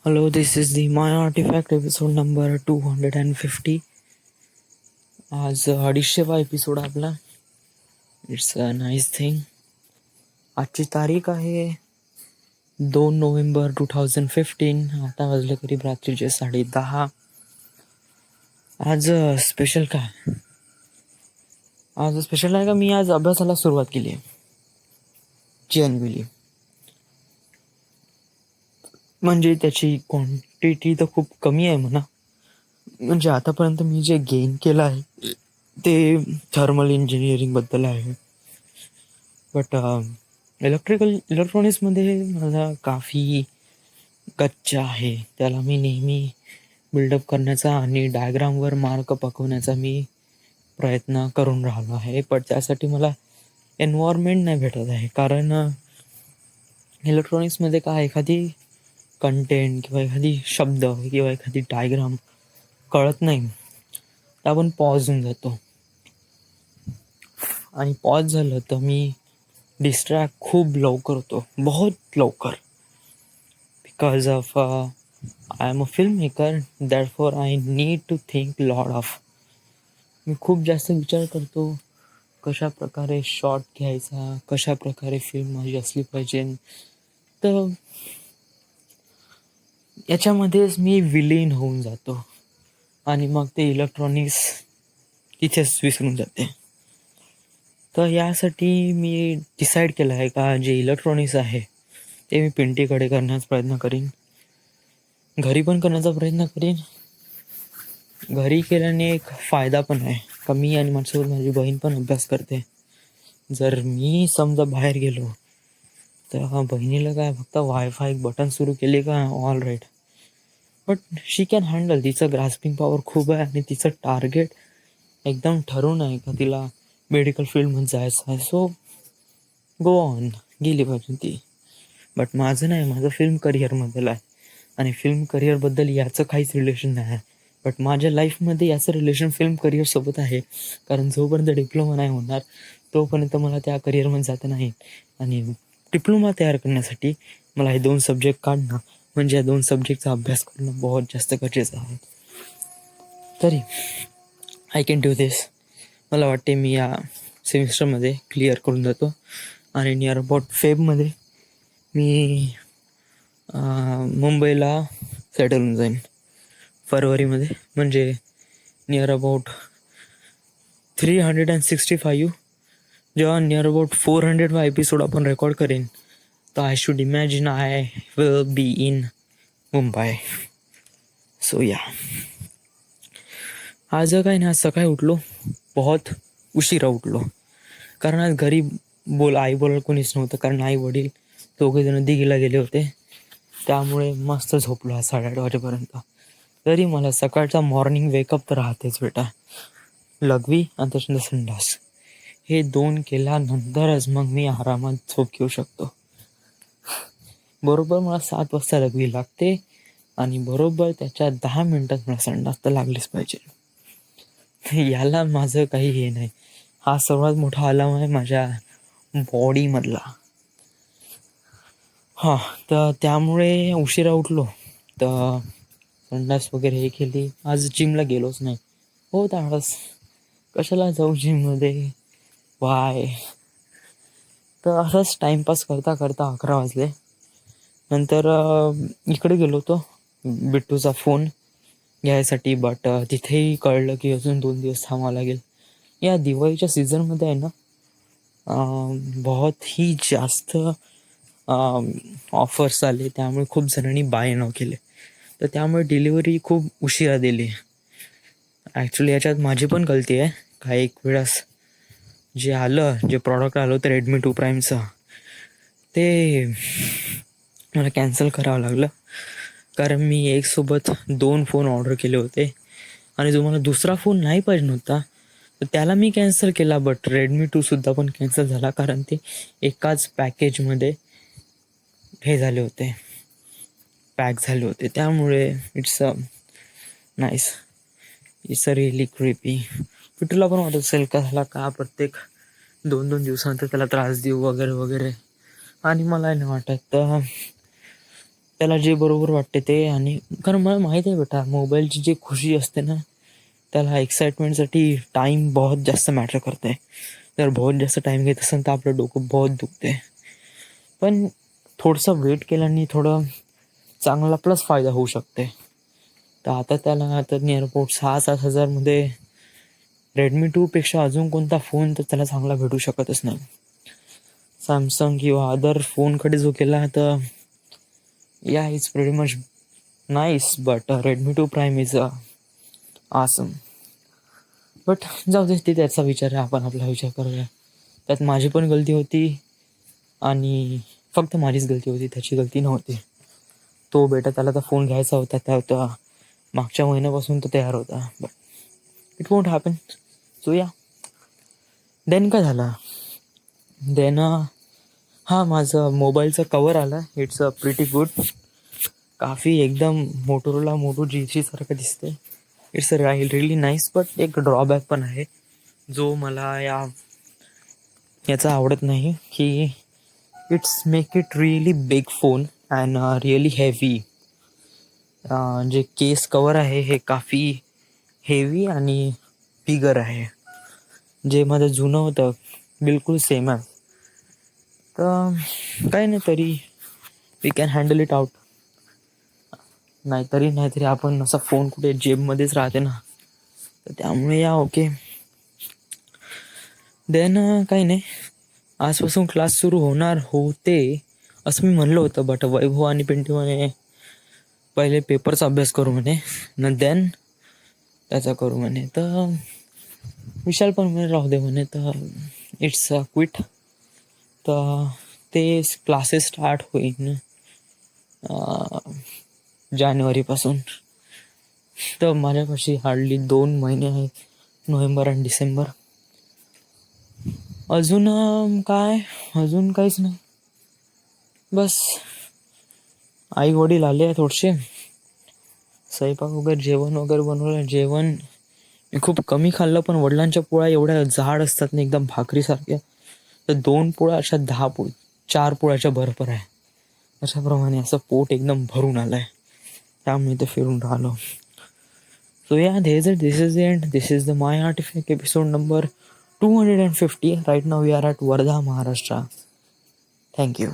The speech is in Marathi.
Hello, this is the My Artifact episode number 250. आज 250वा एपिसोड आपला. It's a nice thing. आजची तारीख आहे 2 नोव्हेंबर 2015. आता वाजले करीब रात्रीचे 10:30. आज स्पेशल काय? आज स्पेशल आहे का, मी आज अभ्यासाला सुरुवात केली आहे जेनविली. म्हणजे त्याची क्वांटिटी तर खूप कमी आहे म्हणा. म्हणजे आतापर्यंत मी जे गेन केलं आहे ते थर्मल इंजिनिअरिंगबद्दल आहे. बट इलेक्ट्रॉनिक्समध्ये माझा काफी कच्चा आहे. त्याला मी नेहमी बिल्डअप करण्याचा आणि डायग्रामवर मार्क पकवण्याचा मी प्रयत्न करून राहिलो आहे. पण त्यासाठी मला एन्व्हायरमेंट नाही भेटत आहे. कारण इलेक्ट्रॉनिक्समध्ये काय, एखादी कंटेंट किंवा एखादी शब्द किंवा एखादी डायग्राम कळत नाही तर आपण पॉज होऊन जातो. आणि पॉज झालं तर मी डिस्ट्रॅक्ट खूप लवकर होतो, बहुत लवकर. Because of I am a film maker, that for I need to think lot of. मी खूप जास्त विचार करतो कशा प्रकारे शॉट घ्यायचा, कशा प्रकारे फिल्म माझी असली पाहिजे. तर याच्यामध्येच मी विलीन होऊन जातो आणि मग ते इलेक्ट्रॉनिक्स तिथेच विसरून जाते. तर यासाठी मी डिसाईड केलं आहे का जे इलेक्ट्रॉनिक्स आहे ते मी पिंटीकडे करण्याचा प्रयत्न करीन, घरी पण करण्याचा प्रयत्न करीन. घरी केल्याने एक फायदा पण आहे का, मी आणि माझ्यासोबत माझी बहीण पण अभ्यास करते. जर मी समजा बाहेर गेलो तर बहिणीला काय, फक्त वायफाय बटन सुरू केले का all right. But she can handle. तिचं ग्रास्पिंग पॉवर खूप आहे आणि तिचं टार्गेट एकदम ठरून आहे का तिला मेडिकल फील्डमध्ये जायचं आहे. सो गो ऑन, गेली पाहिजे ती. बट माझं नाही, माझं फिल्म करिअरमधलं आहे आणि फिल्म करिअरबद्दल याचं काहीच रिलेशन नाही आहे. बट माझ्या लाईफमध्ये याचं रिलेशन फिल्म करिअरसोबत आहे. कारण जोपर्यंत डिप्लोमा नाही होणार तोपर्यंत मला त्या करिअरमध्ये जाता नाही. आणि डिप्लोमा तयार करण्यासाठी मला हे 2 सब्जेक्ट काढणं, म्हणजे या 2 सब्जेक्टचा अभ्यास करणं बहुत जास्त गरजेचं आहे. तरी आय कॅन डू दिस. मला वाटते मी या सेमिस्टरमध्ये क्लिअर करून जातो आणि नियर अबाउट फेबमध्ये मी मुंबईला सेटल होऊन जाईन. फरवरीमध्ये म्हणजे नियर अबाउट 365, जेव्हा नियर अबाउट 400 एपिसोड आपण रेकॉर्ड करेन तर I should imagine I will be in Mumbai. So या, आज काय नाही, आज सकाळी उठलो, बहुत उशिरा उठलो. कारण आज घरी आई बोलायला कोणीच नव्हतं. कारण आई वडील दोघेजण दिघीला गेले होते. त्यामुळे मस्त झोपलो आज 8:30 वाजेपर्यंत. तरी मला सकाळचा मॉर्निंग वेकअप तर राहतेच बेटा. लघवी आणि त्याच्यानंतर संडास, हे 2 केल्यानंतरच मग मी आरामात झोप घेऊ शकतो. बरोबर मला 7 वाजता लघवी लागते आणि बरोबर त्याच्या 10 मिनिटात मला संडास तर लागलीच पाहिजे. याला माझं काही हे नाही. हा सर्वात मोठा अलार्म आहे माझ्या बॉडीमधला. हां, तर त्यामुळे उशिरा उठलो. तर संडास वगैरे हे केली. आज जिमला गेलोच नाही. हो आळस, कशाला जाऊ जिममध्ये, वाय. तर असंच टाईमपास करता करता 11 वाजले. नंतर इकडे गेलो होतो बिट्टूचा फोन घ्यायसाठी. बट तिथेही कळलं की अजून 2 दिवस थांबावं लागेल. या दिवाळीच्या सीझनमध्ये आहे ना, बहुत ही जास्त ऑफर्स आले, त्यामुळे खूप जणांनी बाय नाव केले. तर त्यामुळे डिलिव्हरी खूप उशिरा दिली. ॲक्च्युली याच्यात माझी पण गलती आहे. काही एक वेळेस जे प्रॉडक्ट आलं होतं रेडमी 2 प्राईमचं, ते मला कॅन्सल करावं लागलं. कारण मी एकसोबत 2 फोन ऑर्डर केले होते आणि जो मला दुसरा फोन नाही पाहिजे नव्हता तर त्याला मी कॅन्सल केला. बट रेडमी 2सुद्धा पण कॅन्सल झाला कारण ते एकाच पॅकेजमध्ये हे झाले होते, पॅक झाले होते. त्यामुळे it's a nice, it's a really creepy. पिटूला पण वाटत असेल का झाला का प्रत्येक 2-2 दिवसानंतर त्याला त्रास देऊ वगैरे वगैरे, आणि मला नाही वाटत. तर त्याला जे बरोबर वाटते ते. आणि कारण मला माहीत आहे बेटा, मोबाईलची जी खुशी असते ना, त्याला एक्साइटमेंटसाठी टाईम बहुत जास्त मॅटर करते. जर बहुत जास्त टाईम घेत असेल तर आपलं डोकं बहुत दुखते. पण थोडंसं वेट केल्याने थोडं चांगला प्लस फायदा होऊ शकते. तर आता त्याला आता नियर अबाउट 6-7 हजारमध्ये रेडमी 2पेक्षा अजून कोणता फोन तर त्याला चांगला भेटू शकतच नाही. सॅमसंग किंवा अदर फोनकडे जो केला तर या is pretty much nice, but Redmi 2 prime is आसम. बट जाऊ दे, ते त्याचा विचार आहे, आपण आपला विचार करूया. त्यात माझी पण गलती होती आणि फक्त माझीच गलती होती, त्याची गलती नव्हती. तो बेटा, त्याला तर फोन घ्यायचा होता, त्या मागच्या महिन्यापासून तो तयार होता. But it won't happen. So या, देन काय झालं, देन हा माझं मोबाईलचं कवर आला. It's a pretty good. काफ़ी एकदम मोटोरोला मोटो G3 सारखं दिसते. It's a really nice. But एक ड्रॉबॅक पण आहे जो मला याचा आवडत नाही, की it's make it really big phone and really heavy. जे केस कवर आहे हे काफ़ी हेवी आणि बिगर आहे. जे माझं जुनं होतं बिलकुल सेम आहे. तर काही नाही, तरी we can handle it out. नाहीतरी आपण असा फोन कुठे जेबमध्येच राहते ना, तर त्यामुळे या ओके. देन काही नाही, आजपासून क्लास सुरू होणार होते असं मी म्हणलं होतं. बट वैभव आणि पिंटू म्हणे पहिले पेपरचा अभ्यास करू म्हणे, न देन त्याचा करू म्हणे. तर विशाल पण म्हणे राहू दे म्हणे. तर इट्स क्विट. तर ते क्लासेस स्टार्ट होईल जानेवारीपासून. तर माझ्यापाशी हार्डली 2 महिने आहेत, नोव्हेंबर आणि डिसेंबर. अजून अजून काहीच नाही. बस आई वडील आले आहे थोडेसे, स्वयंपाक वगैरे जेवण वगैरे बनवलं. जेवण मी खूप कमी खाल्लं, पण वडिलांच्या पोळ्या एवढ्या जाड असतात ना, एकदम भाकरीसारख्या. तर 2 पोळ्या अशा 4 पोळ्याच्या बरोबर आहे. अशाप्रमाणे असं पोट एकदम भरून आलं आहे. त्यामुळे ते फिरून राहिलो. So yeah, this is the end. This is the My Artifact episode number 250. Right now we are at Wardha, Maharashtra. Thank you.